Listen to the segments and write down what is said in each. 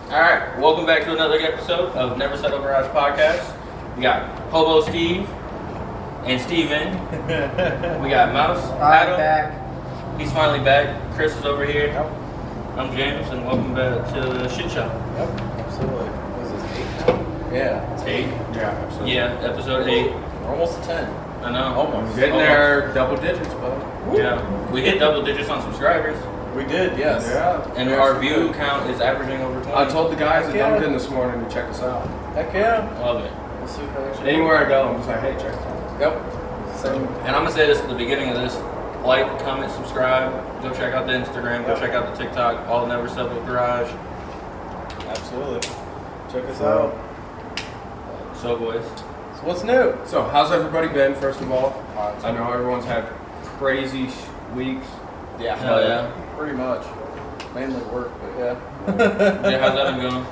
Alright, welcome back to another episode of Never Settle Garage Podcast. We got Hobo Steve and Steven. We got Mouse, Adam. Back. He's finally back. Chris is over here. I'm James, and welcome back to the shit show. Yep, absolutely. Was this 8 now? Yeah. It's 8? Yeah, absolutely. Yeah, episode 8. We're almost to 10. I know. Almost. Getting there, double digits, bud. Yeah, we hit double digits on subscribers. We did, yes. Yeah. And our view count is averaging over 20. I told the guys at Heck yeah. Dunkin' this morning to check us out. Heck yeah. Love it. We'll see if I actually. Anywhere I go, I'm just like, hey, check us out. Yep. Same. And I'm going to say this at the beginning of this. Like, comment, subscribe. Go check out the Instagram. Go check out the TikTok. All Never Settle Garage. Absolutely. Check us out. So, boys. So what's new? So, how's everybody been, first of all? Hot. I know everyone's had crazy weeks. Yeah. Hell yeah. Pretty much. Mainly work, but yeah. Yeah, how's that been going?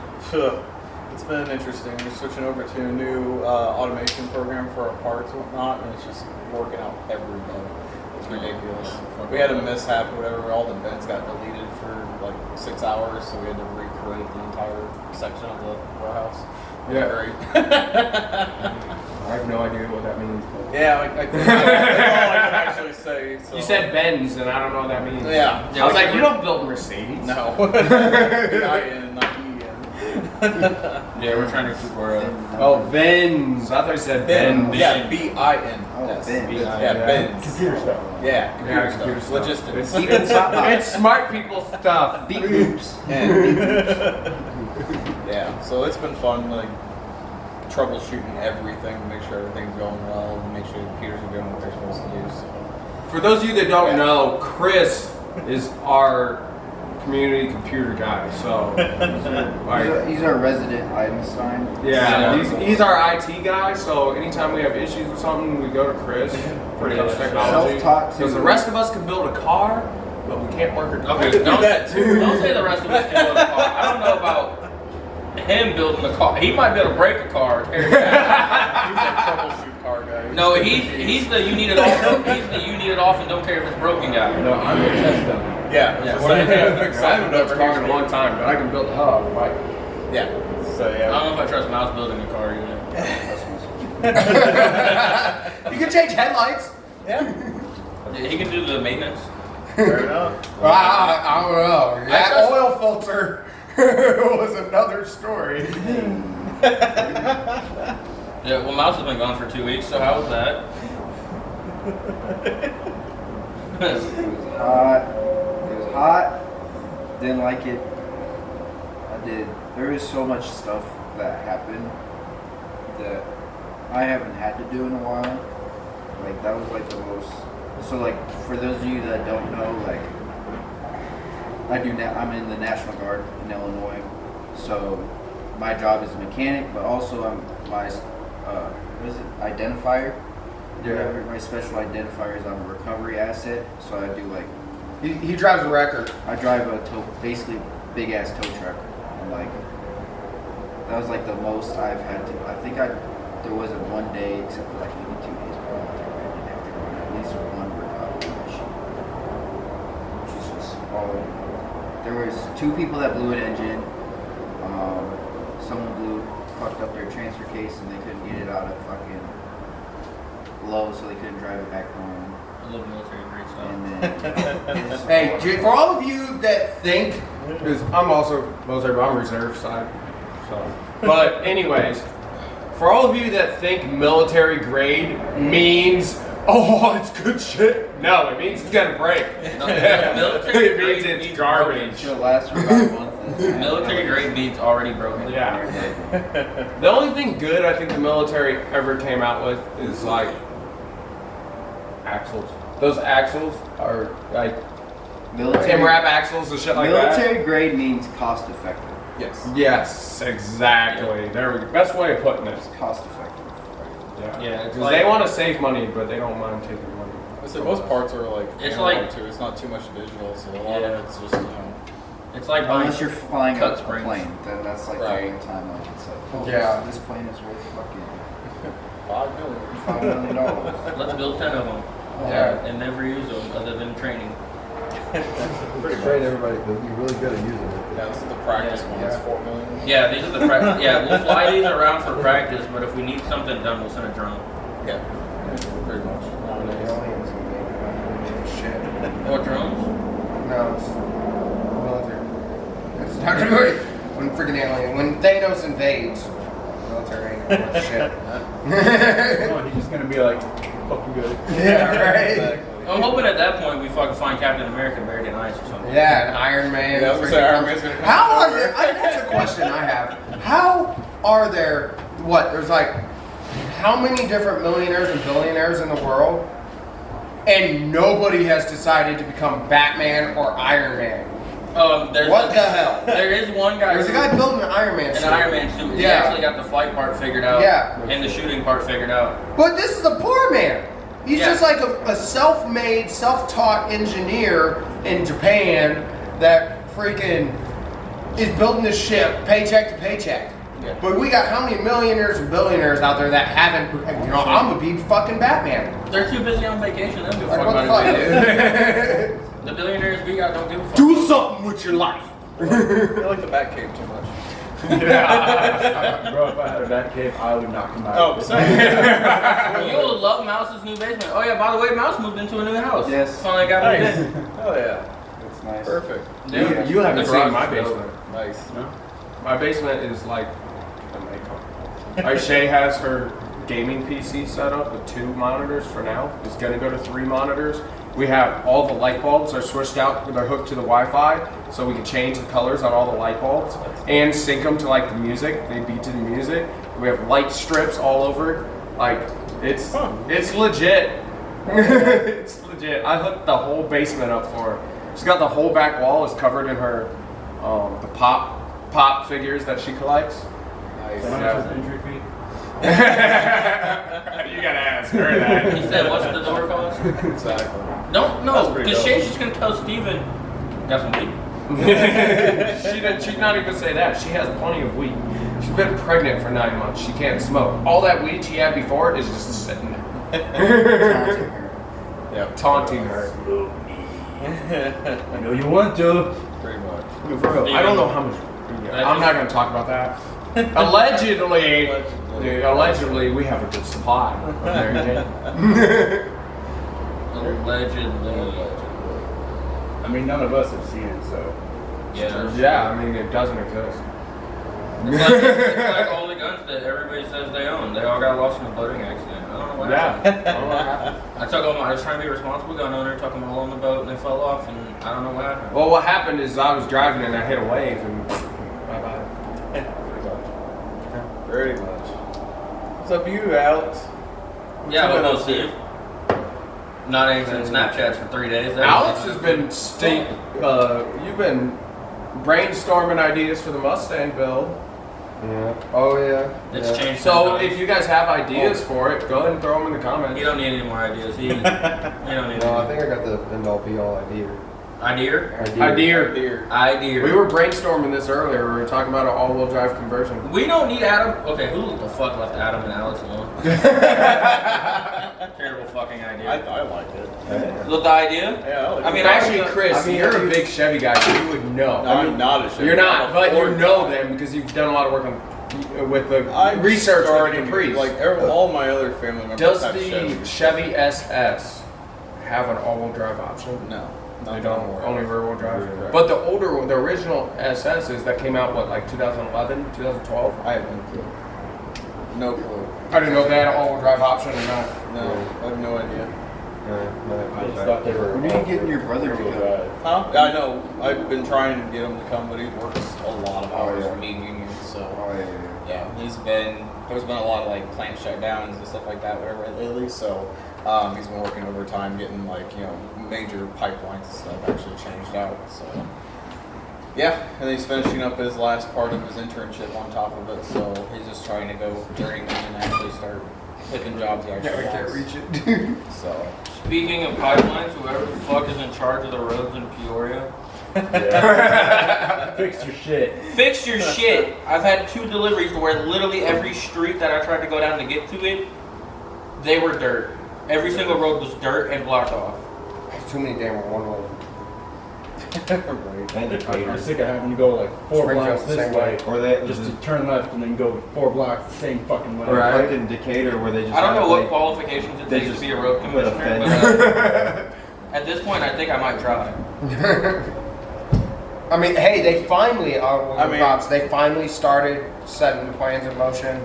It's been interesting. We're switching over to a new automation program for our parts and whatnot, and it's just working out every day. It's ridiculous. We had a mishap or whatever. All the beds got deleted for like 6 hours, so we had to recreate the entire section of the warehouse. Yeah. Great. I have no idea what that means. But... Yeah, that's all I can actually say. So. You said Benz, and I don't know what that means. Yeah. I was like, you don't build Mercedes. No. B-I-N, not E-N. Yeah, we're trying to keep our... Oh, Benz. I thought you said Ben. Yeah, B-I-N. Oh, Yes. Ben. Yeah, Benz. Computer stuff. Yeah, Yeah, computer stuff. Logistics. It's smart people stuff. Beat loops. Yeah, so it's been fun, like, troubleshooting everything to make sure everything's going well, and make sure the computers are doing what they're supposed to do. So. For those of you that don't know, Chris is our community computer guy. So, like, He's our resident Einstein. yeah, he's our IT guy. So anytime we have issues with something, we go to Chris. Pretty much technology. Self-taught too. Because the rest of us can build a car, but we can't work a car. Okay, don't say the rest of us can build a car. I don't know about him building a car. He might be able to break a car. He's a troubleshoot car guy. No, he's the you need it off. He's the you need it off and don't care if it's broken guy. No, I'm the test dummy. Yeah, Yeah. so what do you think? Fix I haven't built a car in a over long time, but I can build a hub. Like, Yeah, so I yeah. don't know if I trust Mouse building a car either. you can change headlights. Yeah, He can do the maintenance. fair enough. I don't know. I That trust- oil filter was another story. Yeah, well, Mouse has been gone for 2 weeks, so how was that? It was hot. Didn't like it. I did. There was so much stuff that happened that I haven't had to do in a while. Like, that was like the most. So, like, for those of you that don't know, like, I'm in the National Guard in Illinois. So my job is a mechanic, but also I'm my what is it, identifier. Yeah. My special identifier is I'm a recovery asset. So I do like He drives a record. I drive a basically big ass tow truck, and like that was like the most I've had to. I think there wasn't one day except for like maybe 2 days probably I didn't have to go on at least one recovery machine, which is just all. There was 2 people that blew an engine. Someone fucked up their transfer case and they couldn't get it out of fucking low, so they couldn't drive it back home. I love military grade stuff. And then Hey, for all of you that think, because I'm also military, but I'm reserve side. So, but anyways, for all of you that think military grade means, oh, it's good shit. No, it means it's gonna break. No, military It means grade it's means garbage. it'll last for about a month. Military grade means already broken. Yeah. The only thing good I think the military ever came out with is like axles. Those axles are like Tim wrap axles and shit like that. Military grade means cost effective. Yes. Yes, exactly. There we go. Best way of putting it. It's cost effective. Yeah. Yeah, it's Because like- they want to save money, but they don't mind taking money. I said most parts are like It's analog like- too. It's not too much digital, so a lot of it's just It's like buying Unless you're flying a cut springs. plane, then that's like Right. the only time like it's like, oh, Yeah. this plane is worth fucking $5 million. $5 million. let's build 10 of them. Yeah. And never use them other than training. Pretty Train much. everybody to be really good at using it. That's the practice one. That's 4 million. Yeah, these are the we'll fly these around for practice, but if we need something done, we'll send a drone. Yeah, pretty much. Nowadays. Shit. What drones? No, it's military. It's not gonna be when freaking alien. When Thanos invades, military ain't gonna do shit. Oh, he's just gonna be like, fucking good. Yeah, right. Exactly. I'm hoping at that point we fucking find Captain America buried in ice or something. Yeah, and Iron Man. Yeah, I was gonna say Iron Man's gonna come. How are there? That's a question I have. How are there? What? There's like how many different millionaires and billionaires in the world, and nobody has decided to become Batman or Iron Man. There's What the hell? There is one guy. There's a guy building an Iron Man suit. An Iron Man suit. He Yeah. actually got the flight part figured out. Yeah. And the shooting part figured out. But this is a poor man. He's Yeah. just like a self-made, self-taught engineer in Japan that freaking is building this ship paycheck to paycheck. Yeah. But we got how many millionaires and billionaires out there that haven't, I'm gonna be fucking Batman. They're too busy on vacation. They don't give a Like, fuck what the about fuck, it. dude? The billionaires we got don't give a fuck. Do something with your life. I like the Batcave too much. Yeah. Bro, if I had a bat cave, I would knock him out. Oh, sorry. You'll love Mouse's new basement. Oh yeah, by the way, Mouse moved into a new house. Yes. Finally got moved Nice. in. Oh yeah. That's nice. Perfect. Yeah. You haven't The seen garage my is dope. basement. Nice. My basement is like a makeup. Like Shay has her gaming PC set up with 2 monitors for now. It's gonna go to 3 monitors. We have all the light bulbs are switched out. They're hooked to the Wi-Fi, so we can change the colors on all the light bulbs and sync them to like the music. They beat to the music. We have light strips all over. Like it's legit. It's legit. I hooked the whole basement up for her. She's got the whole back wall is covered in her the pop figures that she collects. Nice. How much is the entry fee? You gotta ask her that. He said, "What's the door cost?" Exactly. Don't That's know, pretty because dope. Shay's just gonna tell Steven, got some weed. She'd not even say that. She has plenty of weed. She's been pregnant for 9 months. She can't smoke. All that weed she had before is just sitting there. Yeah. Taunting her. I know you want to. Pretty much. For real, I don't know how much. I'm not gonna talk about that. Allegedly, we have a good supply of Mary Jane. Allegedly. I mean, none of us have seen it, so. Yeah. Yeah, I mean it doesn't exist. It's like all the guns that everybody says they own. They all got lost in a boating accident. I don't know what happened. Yeah. I was trying to be a responsible gun owner, took them all on the boat, and they fell off, and I don't know what happened. Well, what happened is I was driving and I hit a wave and bye bye. Pretty much. What's up, you, Alex? Yeah, What's but up, we'll see. Not answering Snapchats for 3 days. Alex has been you've been brainstorming ideas for the Mustang build. Yeah. Oh yeah. It's yeah. changed. So sometimes. if you guys have ideas for it, go ahead and throw them in the comments. You don't need any more ideas. You don't need No, I any. think I got the end all be all idea. Idea? Idea. Dear. Idea. We were brainstorming this earlier. We were talking about an all-wheel drive conversion. We don't need Adam. Okay, who the fuck left Adam and Alex alone? Terrible fucking idea. I like it. Look, the idea? Yeah, I like I mean, it. Actually, I- Chris, I mean, you're a big Chevy guy, so you would know. No, I'm not a Chevy. You're not, I'm a but you Ford know guy. them because you've done a lot of work on with the I'm research with starting, the Caprice. like all my other family members Does have the Chevy. Chevy SS have an all-wheel drive option? No. They Not don't. more. Only rear-wheel drive. Rear-wheel drive. But the original SSs that came out, what, like 2011, 2012? I have no clue. No clue. I didn't know if they had an all-wheel drive option or not. No, I have no idea. I just thought they were. When are you getting your brother to come? Huh? I know. I've been trying to get him to come, but he works a lot of hours yeah. for me union, so. Oh yeah. Yeah, there's been a lot of like plant shutdowns and stuff like that, whatever lately. So He's been working overtime, getting major pipelines and stuff actually changed out. So yeah, and he's finishing up his last part of his internship on top of it. So he's just trying to go journeyman and actually start picking jobs he actually can't wants. reach it. So Speaking of pipelines, whoever the fuck is in charge of the roads in Peoria, Fix your shit. fix your shit. I've had 2 deliveries to where literally every street that I tried to go down to get to it, they were dirt. Every single road was dirt and blocked off. There's too many damn one-way. Right. And I'm Decatur. sick of having to go like 4 Springfield's blocks the this same way, way. Or they just to turn left and then go 4 blocks the same fucking way. or fucking Decatur where they just I don't know have, what like, qualifications it they takes to just be a road put a commissioner, fence. but at this point, I think I might try. I mean, hey, they finally, mean- they finally started setting plans in motion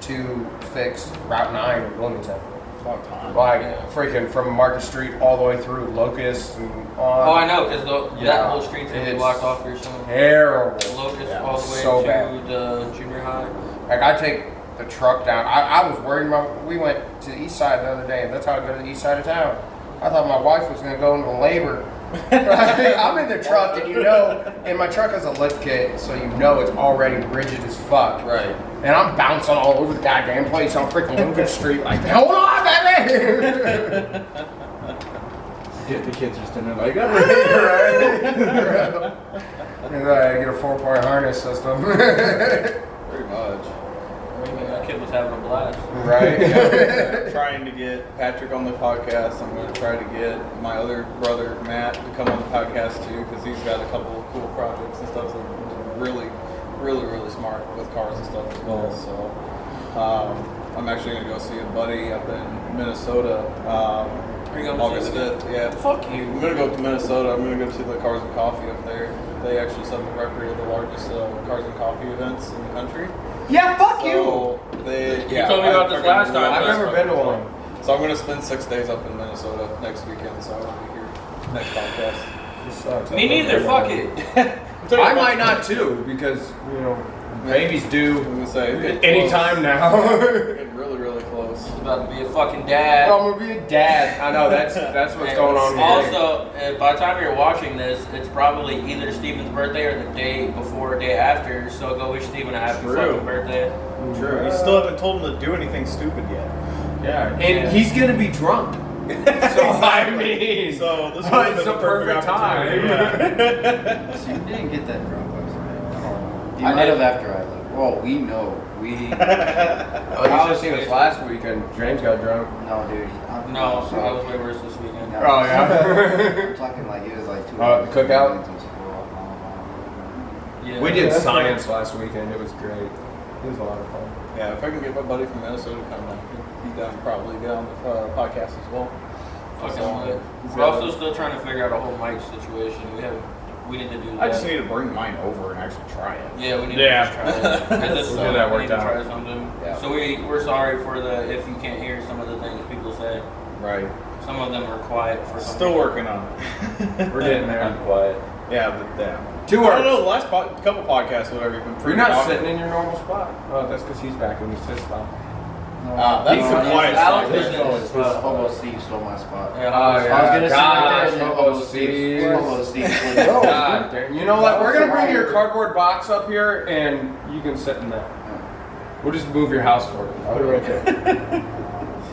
to fix Route 9 in Bloomington. Long time. Like, Yeah. freaking from Market Street all the way through Locust and on. Oh, I know, because that Yeah. whole street's gonna be It's blocked off here soon. Terrible. Locust Yeah, all the way so to bad. the junior high. Like, I take the truck down. I was worried about, we went to the east side the other day, and that's how I go to the east side of town. I thought my wife was going to go into labor. I'm in the truck, and and my truck has a lift kit, so you know it's already rigid as fuck. Right. And I'm bouncing all over the goddamn place on freaking Lincoln Street, like, hold on, baby! Get the kids just in there like, And I get a 4-point harness system. Pretty much. That kid was having a blast. Right. I'm trying to get Patrick on the podcast. I'm going to try to get my other brother, Matt, to come on the podcast too, because he's got a couple of cool projects and stuff. So really, really, really smart with cars and stuff as well. So I'm actually going to go see a buddy up in Minnesota. Are you going August to see 5th, yeah. Fuck you. I'm going to go to Minnesota. I'm going to go to the Cars and Coffee up there. They actually set the record of the largest Cars and Coffee events in the country. Yeah, fuck you! So they, You told me about this last time. I've never been to one. So I'm going to spend 6 days up in Minnesota next weekend, so I'll be here next podcast. This sucks. Me neither, fuck it. I might not too, because, babies do I'm going to say, anytime now. Getting really, really close. It's about to be a fucking dad. I'm gonna be a dad. I know, that's what's And going on here. Also, by the time you're watching this, it's probably either Steven's birthday or the day before or day after. So go wish Steven a happy True. fucking birthday. True. You still haven't told him to do anything stupid yet. Yeah, and he's gonna be drunk. So I mean, So this Oh, would have it's been the the perfect perfect time. opportunity. Yeah. So you didn't get that drunk last night. You I might did. have after I left. Well, we know. oh, you should have seen us last weekend. James got drunk. No, dude. No, I was way worse this weekend. No. Oh yeah. I'm talking like it was like 2 the cookout? Yeah. We did science last weekend. It was great. It was a lot of fun. Yeah, if I can get my buddy from Minnesota to come down, he'd be down probably get on the podcast as well. Fucking So, lit. he's We're got also a- still trying to figure out a whole mic situation. We need to do that. I just need to bring mine over and actually try it. Yeah, we need Yeah. to just try it. At this We'll point, get that we worked need to out. try something. Yeah. So we're sorry for the if you can't hear some of the things people say. Right. Some of them are quiet for some Still people. working on it. We're getting there. I'm quiet. Yeah, but yeah. Two I words. don't know, the last couple podcasts, whatever, you've been You're pretty not talkative. sitting in your normal spot. Oh, that's because he's back in his spot. That's No, the quiet Alex side. is in his spot. Hobo Steve stole my spot. Yeah, Oh, I was gonna sit right there gosh, and then Hobo Hobo Steve. Steve. Hobo Steve. God damn. You know what? We're gonna bring your cardboard box up here, and you can sit in that. We'll just move your house for you. Put it right there.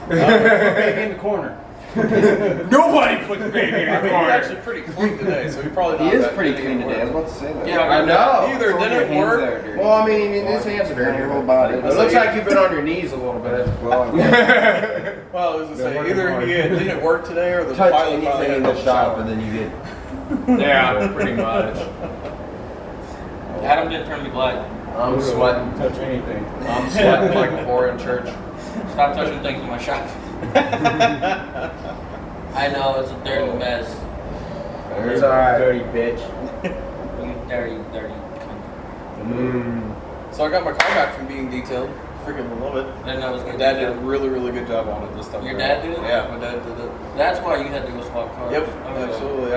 Baby in the corner. Nobody puts baby in the He's corner. actually pretty clean today, so he probably He not is that pretty big clean anymore. today. I was about to say that. Yeah, I know. Either Throw your didn't hands work. there, dude. Well, I mean, his hands are dirty. Your whole body. It looks like you've been on your knees a little bit. Well, Well, I was gonna say, either he didn't work today or the Touch pilot probably anything in had the a shop shower. and then you get. Yeah, pretty much. Adam didn't turn me black. I'm sweating. Touch anything. I'm sweating like a whore in church. Stop touching things in my shop. I know it's a dirty mess. It's alright. Dirty bitch. You dirty cunt. So I got my car back from being detailed. Freaking love it. Didn't know it was My gonna dad be did a done. really, really good job on it this time. Your around. dad did it? Yeah, my dad did it. That's why you had to go swap cars. Yep, Okay. absolutely.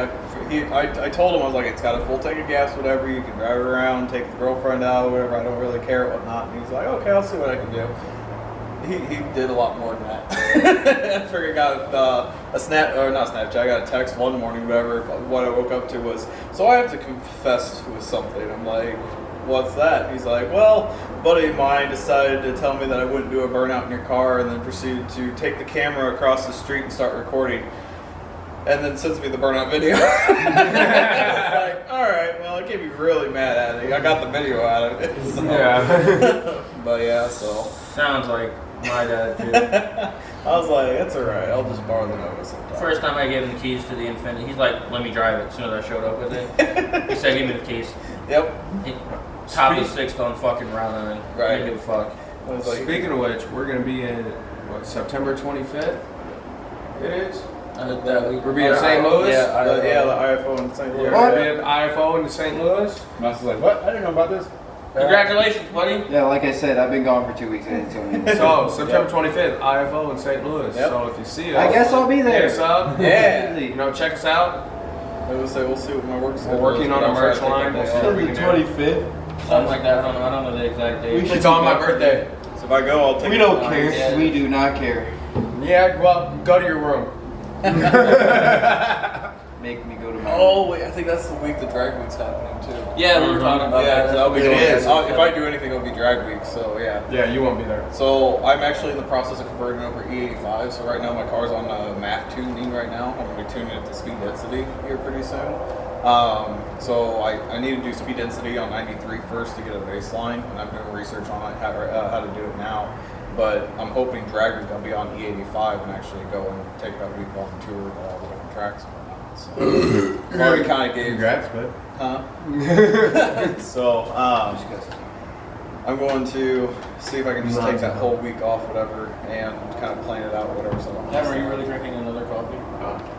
I told him, I was like, it's got a full tank of gas, whatever. You can drive it around, take the girlfriend out, whatever. I don't really care, whatnot. And he's like, okay, I'll see what I can do. He did a lot more than that. I figured I got not Snapchat. I got a text one morning, whatever. What I woke up to was, so I have to confess with something. I'm like, what's that? He's like, well, a buddy of mine decided to tell me that I wouldn't do a burnout in your car, and then proceeded to take the camera across the street and start recording. And then sends me the burnout video. It's like, all right, well, I can't be really mad at it. I got the video out of it. So. Yeah. But yeah, so Sounds like My dad too. I was like, it's alright. I'll just borrow the Nova sometime. First time I gave him the keys to the Infiniti, he's like, let me drive it as soon as I showed up with it. He said, give me the keys. Yep. He, top of the sixth on fucking round and Right. didn't give a fuck. I was like, Speaking of which, we're gonna be in what, September 25th. It is. That week. We're being in St. Louis. Yeah, the IFO in St. Louis. Yeah, we're gonna be at IFO in St. Louis. Mouse is like, what? I didn't know about this. Congratulations, buddy. Yeah, like I said, I've been gone for 2 weeks. I didn't tell you. So September 25th, IFO in St. Louis. Yep. So if you see us, I guess I'll be hit there. us up. Yeah. You know, check us out. We'll see what my work schedule We're working is, on but a I'll try merch to take line. that We'll day see off. what we can do. 25th. Something like that. I don't know the exact date. should It's on my birthday. So if I go, I'll take We it. don't care. Yeah. We do not care. Yeah, well, go to your room. Make me go to my. Oh wait, I think that's the week the drag week's happening too. Yeah, we were talking about Yeah, that. so I'll be It going. is. If I do anything, it'll be drag week. So yeah. Yeah, you won't be there. So I'm actually in the process of converting over E85. So right now my car's on MAF tuning right now. I'm going to be tuning it to speed density here pretty soon. So I need to do speed density on 93 first to get a baseline, and I'm doing research on how to do it now. But I'm hoping drag week I'll be on E85 and actually go and take that week long tour of all the different tracks and whatnot. So I've already kind of gave. Congrats, bud. Huh? So I'm going to see if I can just take that whole week off, whatever, and kind of plan it out, whatever. So Evan, are you really drinking another coffee?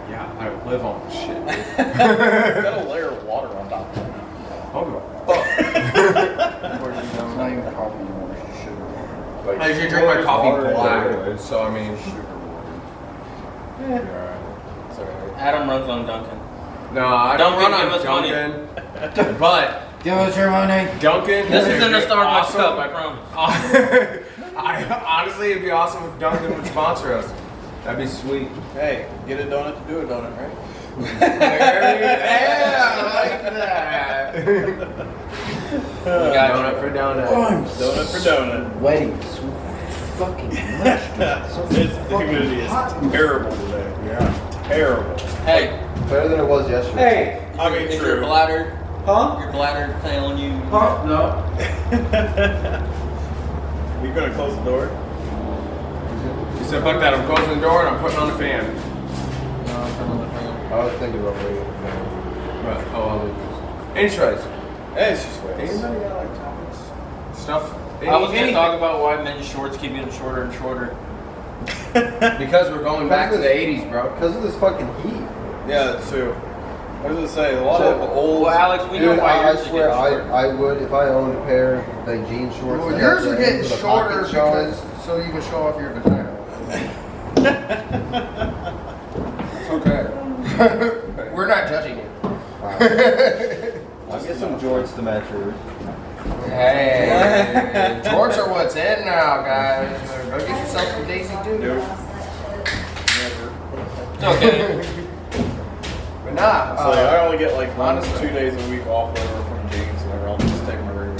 Yeah, I live on this shit. Dude. It's got a layer of water on top of it. Hold on. It's not even coffee anymore. It's just sugar water. I usually drink my coffee Water black, anyway. so I mean, Sorry. Adam runs on Duncan. no, I Don't don't run give on us money. Duncan. But Give us your money. Duncan, This isn't a Starbucks awesome. cup, I promise. Honestly, it'd be awesome if Duncan would sponsor us. That'd be sweet. Hey, get a donut to do a donut, right? Yeah, I like that. Donut for donut. Donut for donut. Wedding. So fucking much. So This fucking humidity is hot. terrible today. Yeah. Terrible. Hey, Better than it was yesterday. I mean, is your true. bladder, Huh? your bladder telling you? Huh? No. You gonna close the door? He said, fuck that, I'm closing the door and I'm putting on the fan. I was thinking about waiting. But, oh, I'll leave this. Intros. Hey, it's just ways. Anybody got like topics? Stuff? I was going to Anything? talk about why men's shorts keep getting shorter and shorter. Because we're going back to the 80s, bro. Because of this fucking heat. Yeah, that's true. What does it say? A lot of old. Well, Alex, we know Dude, why I yours are swear, getting shorter. I would, if I owned a pair of like jean shorts. Well, that yours had are the getting ends of the shorter pocket showing. because so you can show off your vagina. It's okay. We're not judging you. I'll get some jorts to match yours. Hey, jorts are what's in now, guys. Go get yourself some Daisy Duke. Nope. Never. It's okay. But nah, So I only get like 1 to honestly. 2 days a week off, whatever, from jeans, whatever. I'll just take my regular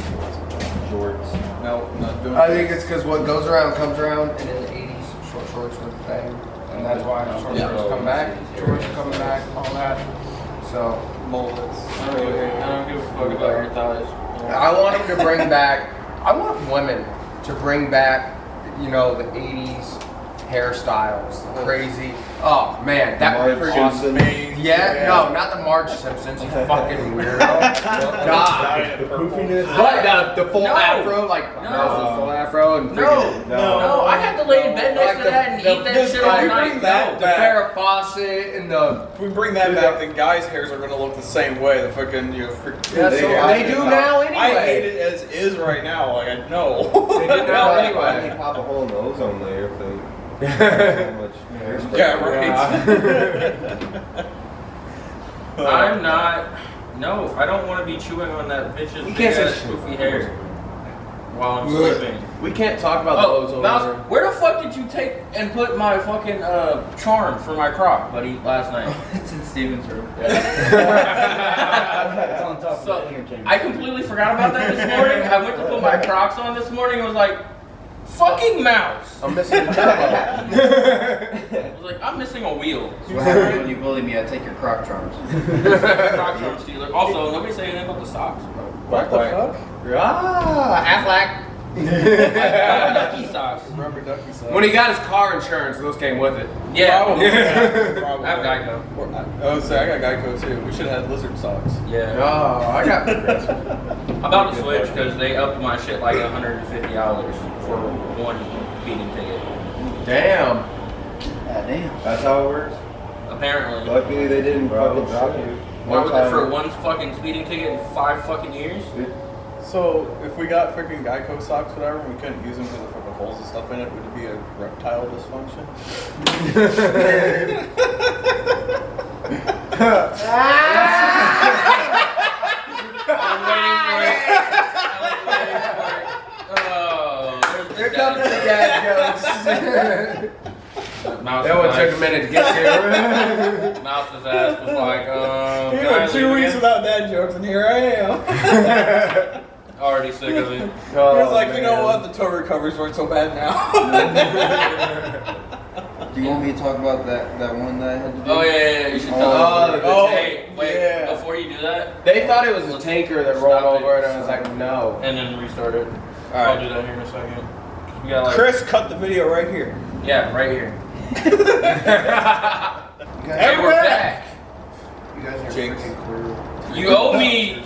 shorts. No, not doing. I think it's because what goes around comes around, and in the 80s, short shorts were the thing. And that's why short Yeah. shorts come back, shorts are coming back, all that. So, mullets. I don't give a fuck about your thighs. I want them to bring back, I want women to bring back, you know, the 80s hairstyles. Crazy. Oh, man, that would Marge freaking Simpson. Yeah, no, not the Marge Simpsons, you fucking weirdo. God. The poofiness. But the full No. afro, like, No. the full afro and No, freaking- no, I had to lay in bed next Like to the- that and the- eat that this shit guy all bring night. that No. the Farrah Fawcett and the. If we bring that back, then guys' hairs are gonna look the same way. The fucking Yeah, so they do now I anyway. hate it as is right now. Like I know. They do now Why anyway. they pop a hole in the ozone layer if they so much hairspray? Yeah, right. I'm not. No, I don't want to be chewing on that bitch's You big can't say ass poofy hair while I'm sleeping. We can't talk about Oh, those over Mouse, there. where the fuck did you take and put my fucking charm for my croc, buddy, last night? It's in Steven's room. It's on top So, of the interchange. I completely forgot about that this morning. I went to put my Crocs on this morning and was like, fucking mouse. I'm missing the turbo. I was like, I'm missing a wheel. That's what happens when you bully me. I take your croc charms. Croc charm stealer. Also, nobody say anything about the socks, bro. What the fuck? Ah, Affleck. Ducky socks. Rubber ducky socks. When he got his car insurance, those came with it. Yeah. Probably. Yeah, probably. I have Geico. Oh, say I got Geico too. We should have had lizard socks. Yeah. Oh, I got progressive. I'm about to switch because they upped my shit like $150 for one speeding ticket. Damn. God damn. That's how it works. Apparently. Luckily they didn't fucking drop you. Why was it for one fucking speeding ticket in 5 fucking years? So if we got freaking Geico socks, whatever, and we couldn't use them because of fucking holes and stuff in it, would it be a reptile dysfunction? I'm waiting for it. Here comes the dad jokes. Mouse That one took a minute to get to. Mouse's ass was like, He can I went 2 leave weeks again? without dad jokes, and here I am. Already sick of it. He was like, you know what? The toe recoveries weren't so bad now. Do you want me to talk about that one that I had to do? Oh yeah, you should tell us. Oh, Hey, wait, yeah. before you do that, They thought it was a tanker that rolled over, and I was like, no. and then restart it. Alright. I'll do that here in a second. We got like, Chris, cut the video right here. yeah, right here. You guys, Hey, we're back. you guys are Jinx. freaking cool. You owe me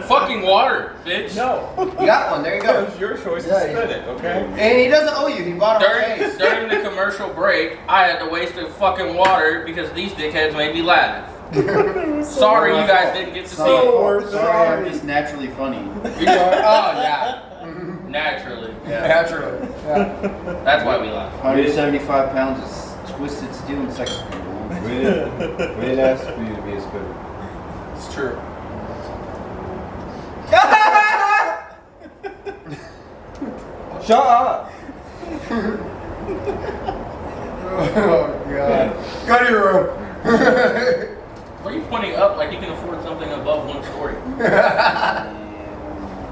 fucking water, bitch. No. You got one. There you It go. was your choice to Yeah, spin it, okay? And he doesn't owe you. He bought it on face. During the commercial break, I had to waste the fucking water because these dickheads made me laugh. Sorry you guys didn't get to see it. Sorry, I'm just naturally funny. Oh yeah. Naturally. Naturally. Yeah. That's why we laugh. 175 pounds of twisted steel and sex appeal. We didn't ask for you to be a spinner. It's true. Shut up! Oh god. Go to your room. Why are you pointing up like you can afford something above 1 story?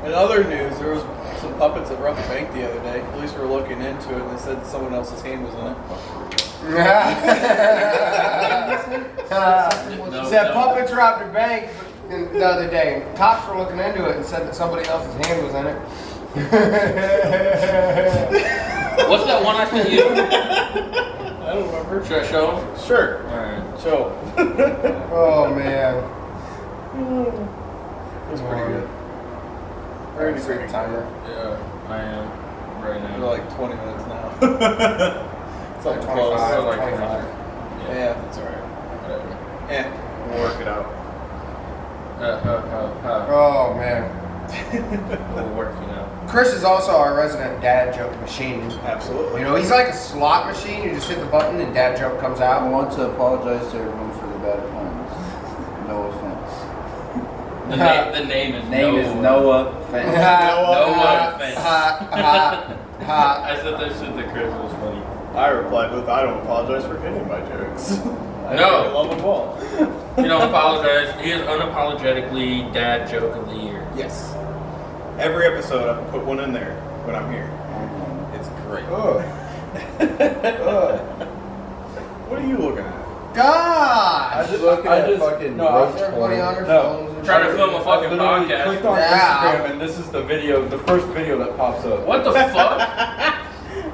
In other news, there was some puppets that robbed the bank the other day. Police were looking into it, and they said someone else's hand was in it. Said puppets robbed a bank the other day. Cops were looking into it and said that somebody else's hand was in it. What's that one I sent you? I don't remember. Should I show them? Sure. Alright. So, Oh man. it was pretty good. Very Very great great timer. Yeah, I am. Right We're now. like 20 minutes now. Something 25, close. I was like 25. Yeah. It's alright. Whatever. Yeah. We'll work it out. Oh man. We'll work, you know. Chris is also our resident dad joke machine. Absolutely. You know, he's like a slot machine. You just hit the button and dad joke comes I out. want to apologize to everyone for the bad puns. No offense. The name is Name no. is no offense. No offense. Ha. I said that shit to Chris was funny. I replied with, I don't apologize for getting my jokes. No. I love them all. You don't apologize. He is unapologetically dad joke of the year. Yes. Every episode I put one in there when I'm here. It's great. What are you looking at? God. just looking at fucking roach Everybody on porn. their phones. and Trying to shit. film a fucking Literally podcast. clicked on Yeah. Instagram and this is the video, the first video that pops up. What the fuck?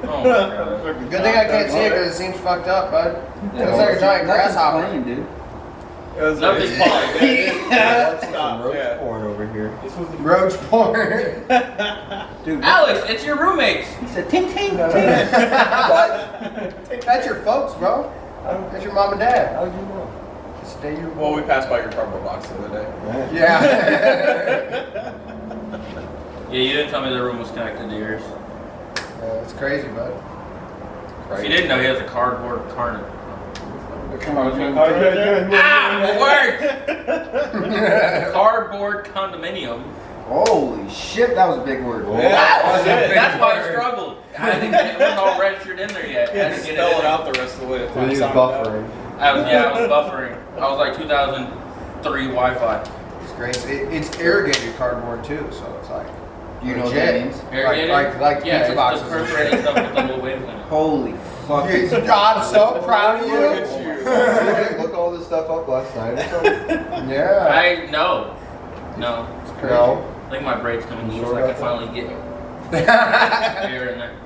Oh my god. Good thing I can't see it because it seems fucked up, bud. Yeah, Looks like a giant nothing's grasshopper. plain, dude. It was Nothing's it's- fine. That's Stop, some roach yeah. porn over here. This was the Roach porn. Dude, Alex, it's your roommates. he said ting ting. That's your folks, bro. That's your mom and dad. How'd you know? Stay your Well, we passed by your cardboard box the other day. Yeah. Yeah, you didn't tell me the room was connected to yours. It's crazy, bud. If you didn't know, he has a cardboard carnival. It worked! Cardboard condominium. Holy shit, that was a big word. That's why I struggled. I didn't get it wasn't all registered in there yet. I Yeah, didn't get spell it in. out the rest of the way. to He find was sound out. buffering. I was buffering. I was like 2003 Wi-Fi. It's great. It's irrigated cardboard too, so it's like You know what legit. that means? Irrigated? Like yeah, pizza it's boxes. the and perforated shit. stuff with the little wavelength. Holy fucking. I'm so proud of Look you. at you. Did you look all this stuff up last night or something? Yeah. No. It's crazy. No. I think my break's coming loose. I can finally get Hair in there.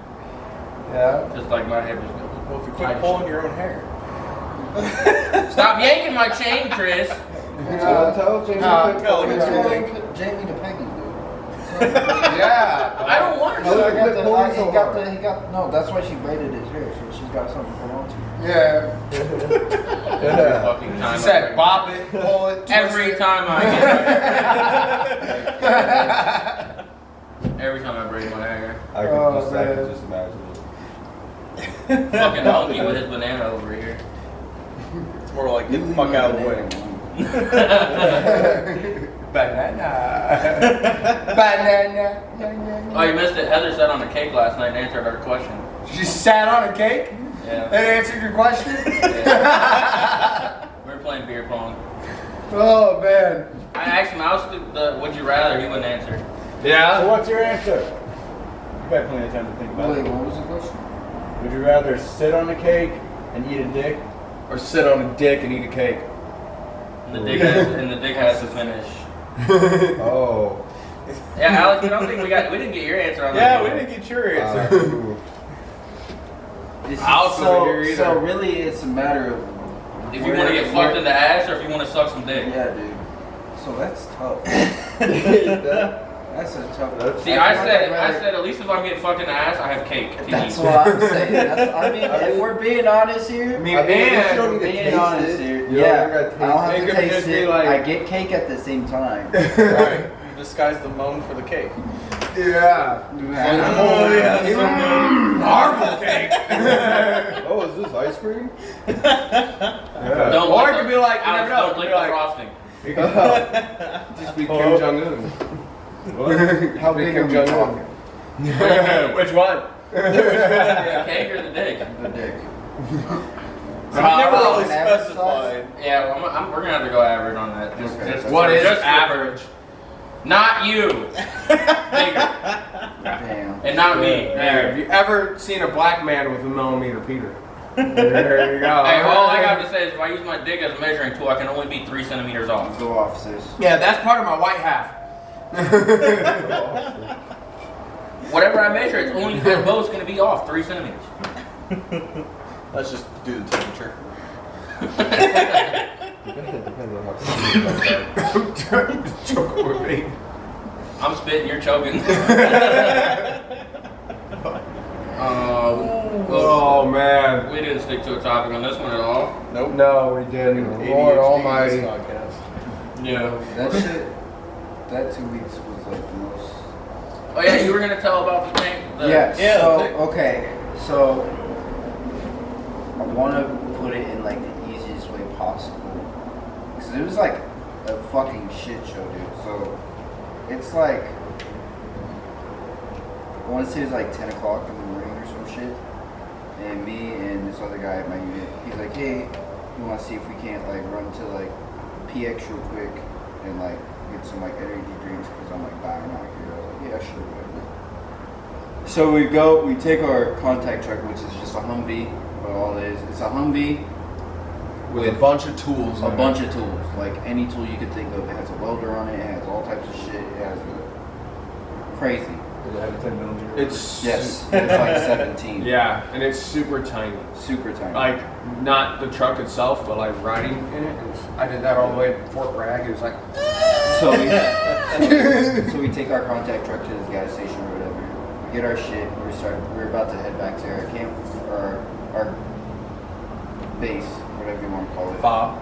Yeah. Just like my hair was. Well, if you quit pulling your own hair. Stop yanking my chain, Chris. Tell Jamie Put Jamie to Peggy, dude. Yeah. I don't want Oh, to. I got the- No, that's why she braided his hair, so she's got something to hold on to. Yeah. Every fucking time. She said, bop it, pull it, twist Every it. time I get every time I braid my hair. I can man. just imagine it. Fucking donkey with his banana over here. It's more like get the fuck out of the way. Banana. Banana. Oh, you missed it. Heather sat on a cake last night and answered our question. She sat on a cake Yeah. and answered your question? We were playing beer pong. Oh, man. I asked Mouse the would you rather, he wouldn't answer. Yeah? So what's your answer? You got plenty of time to think about Wait, it. what was the question? Would you rather sit on a cake and eat a dick? Or sit on a dick and eat a cake? And the dick has to finish. Oh. Yeah, Alex, I don't think we didn't get your answer on that. Yeah, we didn't get your answer. I'll so, here either. so really, it's a matter of If you want to get fucked in the ass or if you want to suck some dick. Yeah, dude. So that's tough. That's a tough. See, I said at least if I'm getting fucked in the ass, I have cake to That's eat. what I'm saying. I mean, if we're being honest here, I mean, I mean, and you don't need to being taste honest it. here, You don't yeah, gotta I don't have It to could taste just be it. like- I get cake at the same time. Right. You disguise the moan for the cake. Yeah. Oh, yeah. Marble cake. Oh, is this ice cream? Yeah. Don't Or lick it could be like, you Alex, never know. don't lick It could be the like, frosting. it could just be Kim Jong-un. How big are we talking? Which one? The cake or the dick? The dick. So you never really an average specified. Yeah, well, we're gonna have to go average on that. Okay. What is just average? Not you. Bigger. Damn. And not me. Have you ever seen a black man with a millimeter Peter? There you go. Hey, all I got to say is if I use my dick as a measuring tool, I can only be 3 centimeters off. Go off, sis. Yeah, that's part of my white half. Whatever I measure, it's only they're both going to be off 3 centimeters. Let's just do the temperature. Depends on how serious Choking with me. I'm spitting, you're choking. Oh man. We didn't stick to a topic on this one at all. Nope. No, we didn't. ADHD Lord this Almighty. podcast. Yeah. That shit. That 2 weeks was like the most. Oh yeah, you were gonna tell about the thing. Yeah. yeah, So the- okay. So I want to put it in like the easiest way possible because it was like a fucking shit show, dude. So it's like I want to say it's like 10 o'clock in the morning or some shit, and me and this other guy at my unit, he's like, hey, we want to see if we can't like run to like PX real quick and like get some like energy drinks because I'm like dying out here. I was like, yeah, sure, whatever. So we go, we take our contact truck, which is just a Humvee, but all it is, it's a Humvee With a bunch of tools. a bunch of tools, like any tool you could think of. It has a welder on it, it has all types of shit, it has crazy. Does it have a 10 millimeter? It's Yes, it's like 17. Yeah, and it's super tiny. Super tiny. Like not the truck itself, but like riding in it. I did that all the way to Fort Bragg. It was like. So we take our contact truck to this gas station or whatever. We get our shit. We're about to head back to our camp or our base, whatever you want to call it. Bob.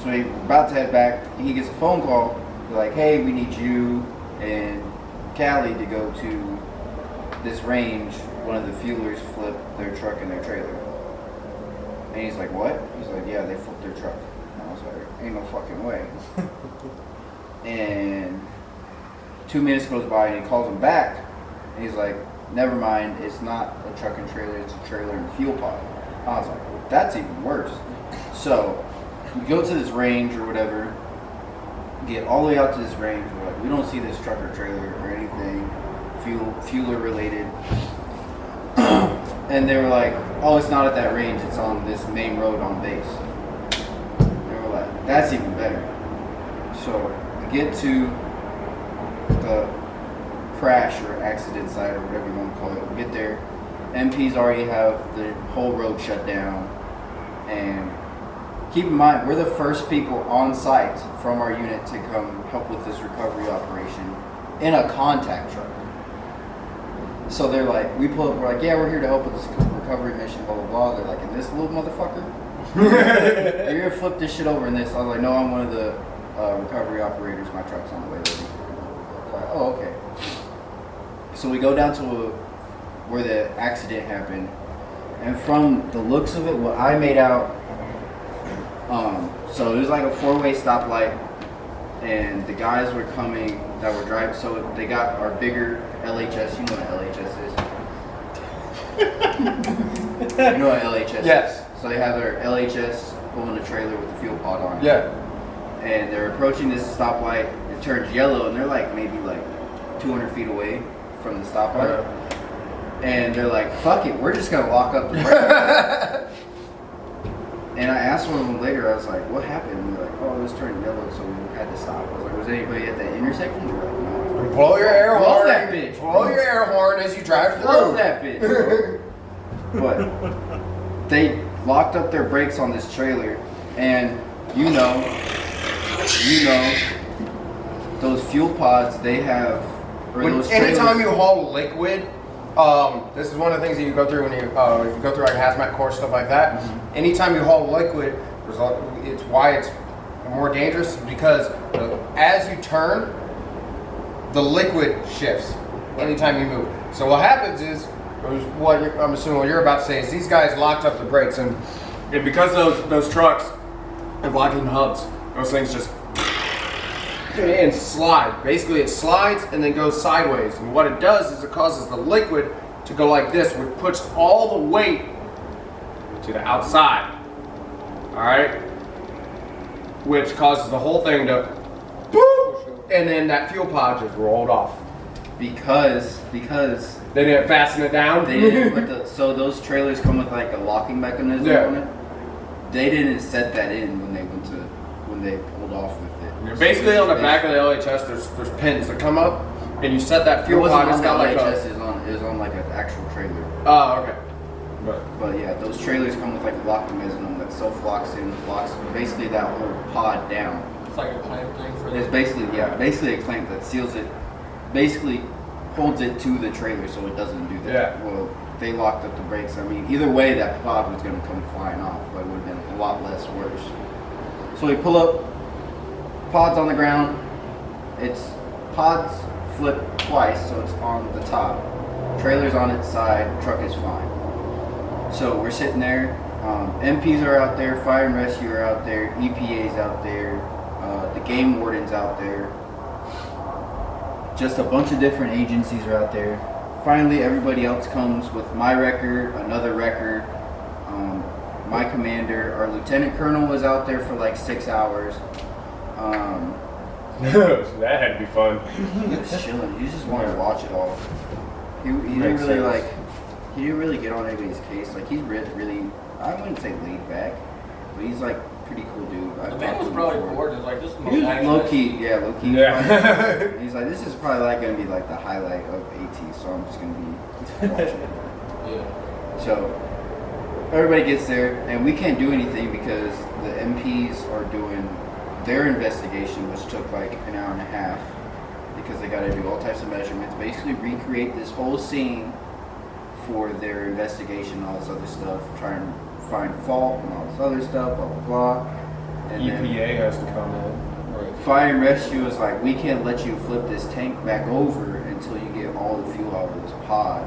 So we're about to head back. He gets a phone call. They're like, "Hey, we need you and Callie to go to this range. One of the fuelers flipped their truck and their trailer." And he's like, "What?" He's like, "Yeah, they flipped their truck." And I was like, "Ain't no fucking way." And 2 minutes goes by and he calls him back. And he's like, "Never mind, it's not a truck and trailer, it's a trailer and fuel pod." I was like, well, that's even worse. So we go to this range or whatever, get all the way out to this range. We're like, we don't see this truck or trailer or anything fueler related. And they were like, "Oh, it's not at that range, it's on this main road on base." They were like, that's even better. So we get to the crash or accident site or whatever you want to call it. We get there, MPs already have the whole road shut down, and keep in mind, we're the first people on site from our unit to come help with this recovery operation in a contact truck. So they're like, we pull up, we're like, yeah, we're here to help with this recovery mission, blah, blah, blah. They're like, and this little motherfucker? You're gonna flip this shit over in this? I was like, no, I'm one of the recovery operators. My truck's on the way. Lady. Like, oh, okay. So we go down to where the accident happened, and from the looks of it, what I made out, so it was like a 4-way stoplight, and the guys were coming that were driving. So they got our bigger LHS. You know what LHS is? You know what LHS Yes. is? So they have their LHS pulling a trailer with the fuel pod on it. Yeah. And they're approaching this stoplight. It turns yellow, and they're like maybe like 200 feet away from the stoplight. And they're like, fuck it, we're just gonna lock up the brake. And I asked one of them later, I was like, what happened? And they're like, oh, it was turning yellow, so we had to stop. I was like, was anybody at that intersection? They're like, no. Blow your air Blow horn. that bitch. Blow your air horn as you drive through. Blow that bitch, bro. But they locked up their brakes on this trailer, and you know, those fuel pods, they have, or those trailers. Anytime you haul liquid, this is one of the things that you go through when you, if you go through like a hazmat course, stuff like that. Mm-hmm. Anytime you haul liquid, it's why it's more dangerous, because as you turn, the liquid shifts anytime you move. So what happens is, I'm assuming what you're about to say is these guys locked up the brakes, and because those trucks have locking hubs, those things just and slide. Basically, it slides and then goes sideways. And what it does is it causes the liquid to go like this, which puts all the weight to the outside. All right, which causes the whole thing to boop, and then that fuel pod just rolled off Because they didn't fasten it down. they didn't put so those trailers come with like a locking mechanism Yeah. on it. They didn't set that in when they pulled off with it. Basically, on the back of the LHS, there's pins that come up, and you set that It fuel wasn't pod. It's on got the like LHS, a. it was on like an actual trailer. Oh, okay. But yeah, those trailers come with like a locking mechanism that self-locks in, locks basically that whole pod down. It's like a clamp thing for It's basically a clamp that seals it, basically holds it to the trailer so it doesn't do that. Yeah. Well, they locked up the brakes. I mean, either way, that pod was going to come flying off, but it would have been a lot less worse. So we pull up, pods on the ground. It's pods flip twice, so it's on the top. Trailer's on its side. Truck is fine. So we're sitting there. MPs are out there. Fire and rescue are out there. EPA's out there. The game warden's out there. Just a bunch of different agencies are out there. Finally, everybody else comes with my record, another record, my commander. Our lieutenant colonel was out there for like 6 hours. That had to be fun. He was chilling. He just wanted to watch it all. He didn't Makes really sense. he didn't really get on anybody's case. Like he's really, I wouldn't say laid back, but he's like pretty cool dude. I've The man talked was to him probably before. bored. It's like, this is the He most was action. low key, yeah, low key. Yeah. He's like, this is probably like gonna be like the highlight of AT, so I'm just gonna be watching it. Yeah. So everybody gets there, and we can't do anything because the MPs are doing their investigation, which took like an hour and a half because they got to do all types of measurements, basically recreate this whole scene for their investigation, all this other stuff, try and find fault and all this other stuff, blah blah blah. And then EPA has to come in. fire and rescue is like, we can't let you flip this tank back over until you get all the fuel out of this pod.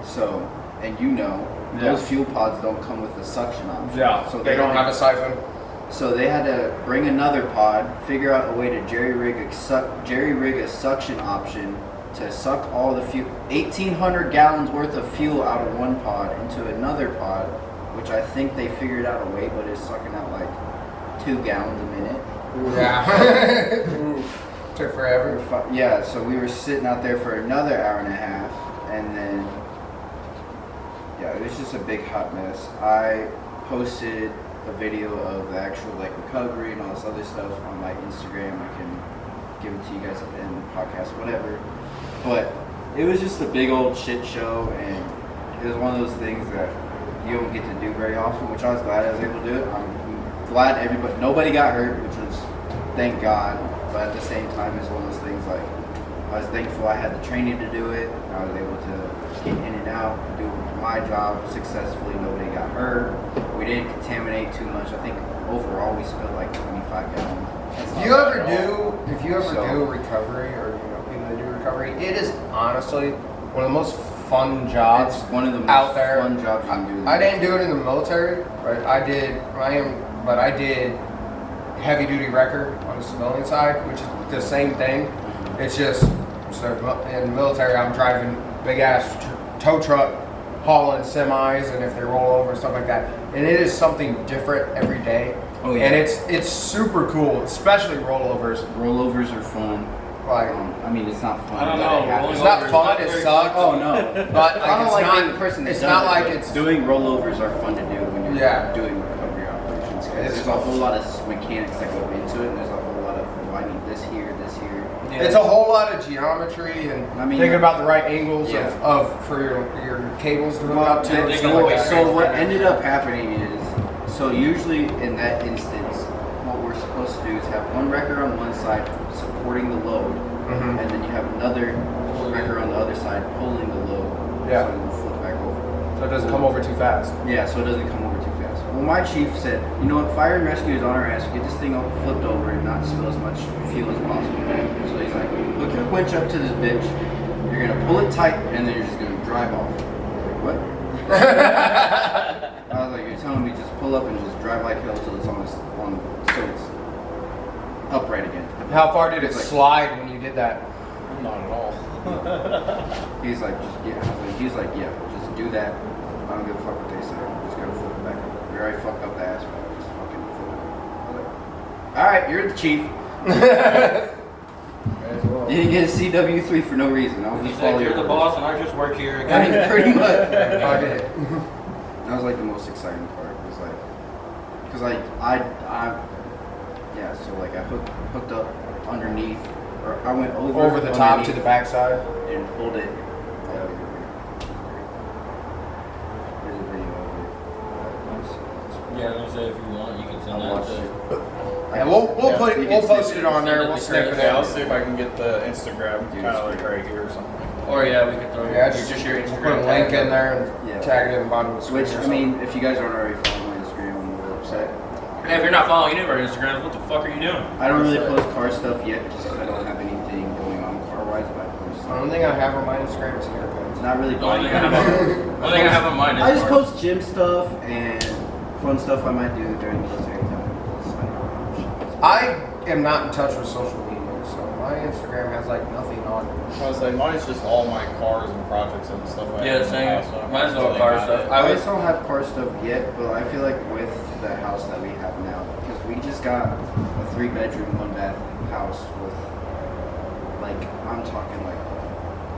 So, and those fuel pods don't come with a suction option. Yeah. So they don't have a siphon. So they had to bring another pod, figure out a way to jerry rig a suction option to suck all the fuel, 1,800 gallons worth of fuel out of one pod into another pod, which I think they figured out a way, but it's sucking out like 2 gallons a minute. Yeah. Took forever. Yeah, so we were sitting out there for another hour and a half, and then, yeah, it was just a big hot mess. I posted a video of the actual like recovery and all this other stuff on my Instagram. I can give it to you guys at the end of the podcast, whatever. But it was just a big old shit show, and it was one of those things that you don't get to do very often, which I was glad I was able to do it. I'm glad nobody got hurt, which was, thank God. But at the same time, it's one of those things like, I was thankful I had the training to do it. I was able to get in and out, do my job successfully. Nobody got hurt. We didn't contaminate too much. I think overall we spilled like 25 gallons. If you ever do recovery, or people that do recovery, it is honestly one of the most fun jobs. It's one of the most out there. fun jobs you can do. I didn't do it in the military, right? I did heavy duty wrecker on the civilian side, which is the same thing. It's just, so in the military, I'm driving big ass tow truck, hauling semis, and if they roll over and stuff like that. And it is something different every day. Oh, yeah. And it's super cool, especially rollovers. Rollovers are fun. Like, I mean, it's not fun. I don't but know. it happens. it's not fun. It sucks. Oh no, But I don't it's like not, being the person that it's does not it, like but it's doing rollovers are fun to do when you're Yeah. doing recovery operations. 'Cause It's there's a whole lot of mechanics that go into it. And there's a whole lot of, I need this here. It's a whole lot of geometry and I mean, thinking about the right angles yeah. of for your cables to hook up to. and stuff like that. So what ended up happening is, so usually in that instance, what we're supposed to do is have one wrecker on one side supporting the load, Mhm. and then you have another wrecker on the other side pulling the load. Yeah. So it will flip back over. So it doesn't come over too fast. Yeah, so it doesn't come over too fast. Well, my chief said, you know what, fire and rescue is on our ass. Get this thing flipped over and not spill as much fuel as possible. So he's like, hook your winch up to this bitch. You're going to pull it tight, and then you're just going to drive off. I'm like, what? I was like, you're telling me just pull up and just drive like hell till it's so it's upright again. How far did it It's like- slide when you did that? Not at all. He's like, he's like, yeah, just do that. I don't give a fuck what they say. Just gotta flip it back. We already fucked up the asphalt. Just fucking flip it. I was like, all right, you're the chief. You didn't get a CW3 for no reason. I was He just said, following you're your the orders. boss and I just work here. I mean, pretty much. Fuck it. That was like the most exciting part. Was like, cause like yeah. So like I hooked up underneath, or I went over Over the top to underneath the backside. and pulled it. There's a video of it. Yeah, I was gonna say if you want, you can send I that watched to. it. Yeah, we'll you we'll can post see it it. on there. We'll Send it snip to it Yeah, I'll out. see if I can get the Instagram kind of like right here or something. Or yeah, we could throw Yeah, just your we'll Instagram. put a link in there and Yeah. tag it in the bottom of the screen. Which or I something. mean, if you guys aren't already following my Instagram on the website, Hey, if you're not following any of our Instagrams, what the fuck are you doing? I don't really post car stuff yet, just because I don't have anything going on car-wise. But I post. the only thing I have on my Instagram is haircuts. It's not really The only body. thing I have on mine is. I just post gym stuff and fun stuff I might do during the military time. I am not in touch with social media, so my Instagram has like nothing on it. I was like, mine's just all my cars and projects and stuff like Yeah, that. same. Mine's all car stuff. I just don't have car stuff yet, but I feel like with the house that we have now, because we just got a 3-bedroom, 1-bath house with, like, I'm talking like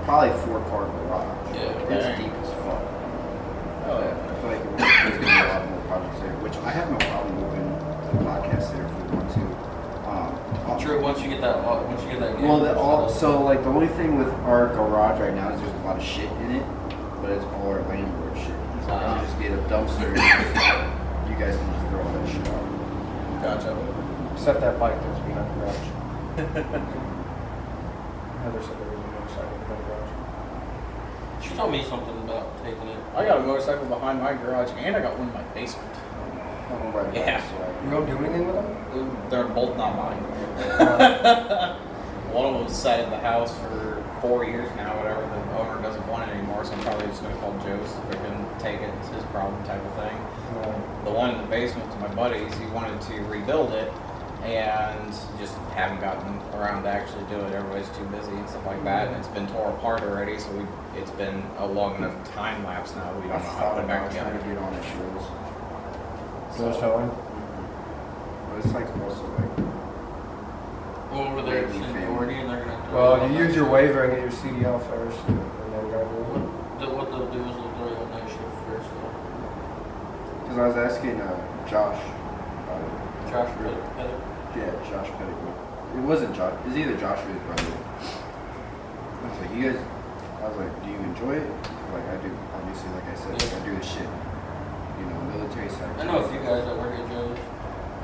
probably 4-car garage. Yeah, It's dang. deep as fuck. Oh, I feel like there's gonna be a lot more projects there, which I have no problem moving the podcast there if we want to. True. Once you get that. Well, so like the only thing with our garage right now is there's a lot of shit in it, but it's all our landlord shit. So I can just get a dumpster and you guys can just throw all that shit out. Gotcha. Except that bike that's behind the garage. Heather said there was a motorcycle behind the garage. She told me something about taking it. I got a motorcycle behind my garage and I got one in my basement. I'm gonna ride Yeah. back, so You don't do anything with them? They're both not mine. One of them was sat at the house for 4 years now, whatever. The owner doesn't want it anymore, so I'm probably just going to call Joe's if they can take it. It's his problem type of thing. The one in the basement to my buddies, he wanted to rebuild it and just haven't gotten around to actually do it. Everybody's too busy and stuff like that. And it's been tore apart already, so it's been a long enough time lapse now. We I don't know how to thought put it back about trying together. to get on the shows. No towing? But it's like also like Well, over there, it's seniority, and they're gonna. Well, you use your waiver and get your CDL first, and then go to What they'll do is they'll throw you on night shift first. because I was asking Josh about it. Josh, Heather. Yeah, Josh Pettigrew. It wasn't Josh. It was either Josh or his brother. I was like, you guys. I was like, do you enjoy it? Like I do. Obviously, like I said, like, I do this shit. You know, military side. I know a few guys that work at Joe's.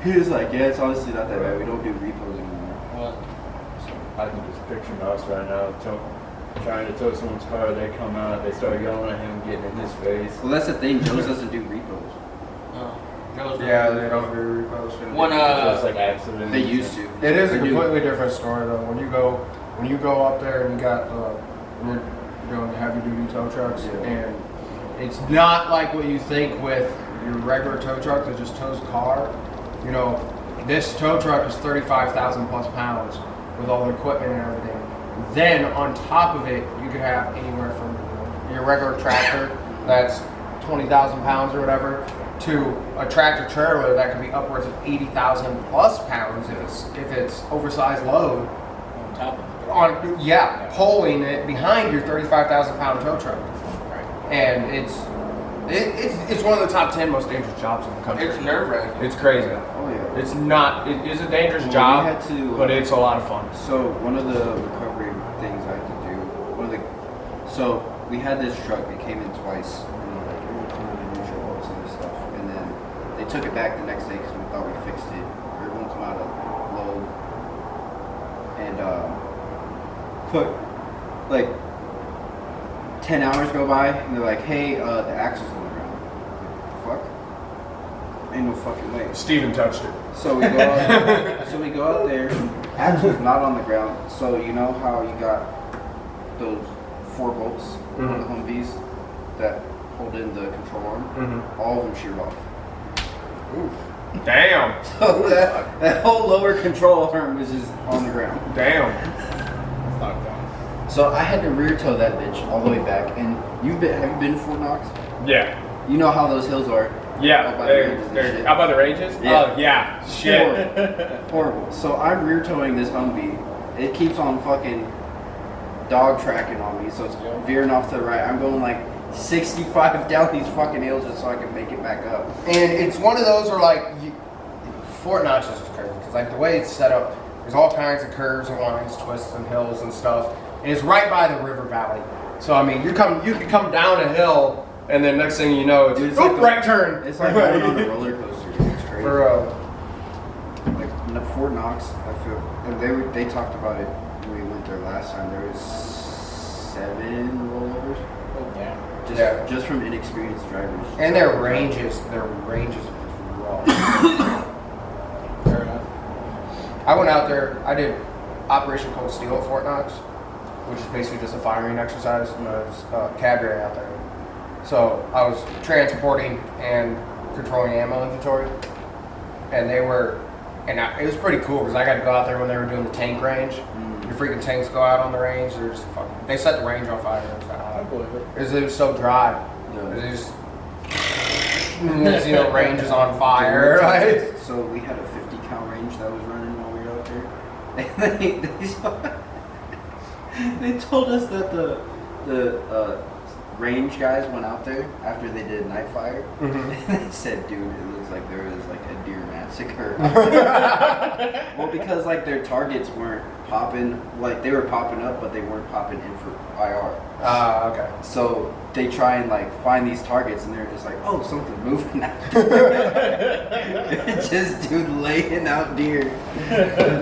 He was like, yeah, it's honestly not that bad. We don't do repos anymore. What? So, I can just picture us right now trying to tow someone's car. They come out, they start yelling at him, getting in his face. well, that's the thing. Joe's doesn't do repos. Joe's. Yeah, they don't do repos. One Just like accidents. They used to. It is a They do. completely different story though. When you go up there and you got you're doing heavy duty tow trucks, Yeah. and it's not like what you think with your regular tow truck that just tows a car. You know, this tow truck is 35,000 plus pounds with all the equipment and everything. Then on top of it, you could have anywhere from your regular tractor that's 20,000 pounds or whatever to a tractor trailer that could be upwards of 80,000 plus pounds if it's oversized load. On top of it. Pulling it behind your 35,000 pound tow truck, and it's one of the top 10 most dangerous jobs in the country. It's nerve wracking. It's crazy. Oh yeah. It's not. It is a dangerous Well, job, we had to, but it's a lot of fun. So one of the recovery things I had to do, so we had this truck. It came in twice, and like everyone came in the neutral, all this other stuff, and then they took it back the next day because we thought we fixed it. Everyone come out of load, and put like 10 hours go by, and they're like, "Hey, the axle's on the ground." Fuck. Ain't no fucking way. Steven touched it. So we go out, there. Axle's not on the ground. So you know how you got those 4 bolts on the Humvees that hold in the control arm? All of them sheared off. Damn. So that whole lower control arm was just on the ground. Damn. That's not fun. So I had to rear tow that bitch all the way back. And have you been to Fort Knox? Yeah. You know how those hills are. Yeah. Out by the ranges and shit. Out by the ranges? Yeah. Oh, yeah. Shit. Horrible. So I'm rear towing this Humvee. It keeps on fucking dog tracking on me, so it's veering off to the right. I'm going like 65 down these fucking hills just so I can make it back up. And it's one of those where like Fort Knox is crazy because like the way it's set up, there's all kinds of curves and lines, twists and hills and stuff, and it's right by the river valley. So I mean, you can come down a hill, and then next thing you know, it's, Dude, it's like like right turn. It's like going on a roller coaster. It's crazy. For Like in Fort Knox, I feel, and they talked about it when we went there last time. There was 7 rollovers. Oh, damn. Just from inexperienced drivers. and their ranges are rough. Fair enough. I went out there. I did Operation Cold Steel at Fort Knox, which is basically just a firing exercise. And I was cadre out there. So I was transporting and controlling ammo inventory, and it was pretty cool because I got to go out there when they were doing the tank range. Your freaking tanks go out on the range. They set the range on fire. I believe it. It was so dry. Yeah. It just range is on fire. Right? So we had a 50 cal range that was running while we were out there. And they told us that the range guys went out there after they did night fire. And they said, dude, it looks like there was like a deer massacre. Well, because like their targets weren't popping, like they were popping up, but they weren't popping in for IR. Okay. So they try and like find these targets, and they're just like, oh, something's moving out there. It's just dude laying out deer.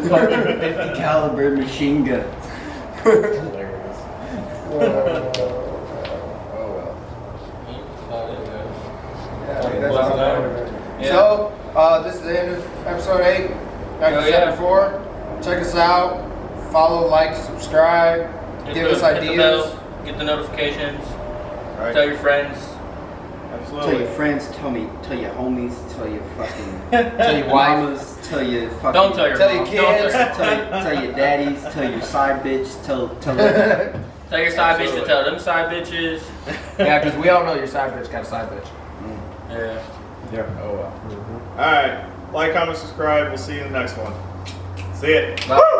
Fucking 50 caliber machine gun. Hilarious. So, this is the end of episode 8. Like I said before, check us out. Follow, like, subscribe. Give us ideas. Get the notifications. Right. Tell your friends. Absolutely. Tell your friends, tell your homies, tell your fucking Tell your wife. mamas, tell your fucking Don't tell your Tell mom. your Don't kids. tell your daddies, tell your side bitch, tell Tell your side bitch to tell them side bitches. Yeah, because we all know your side bitch got a side bitch. Yeah. Yeah. Oh, well. All right. Like, comment, subscribe. We'll see you in the next one. See ya. Bye.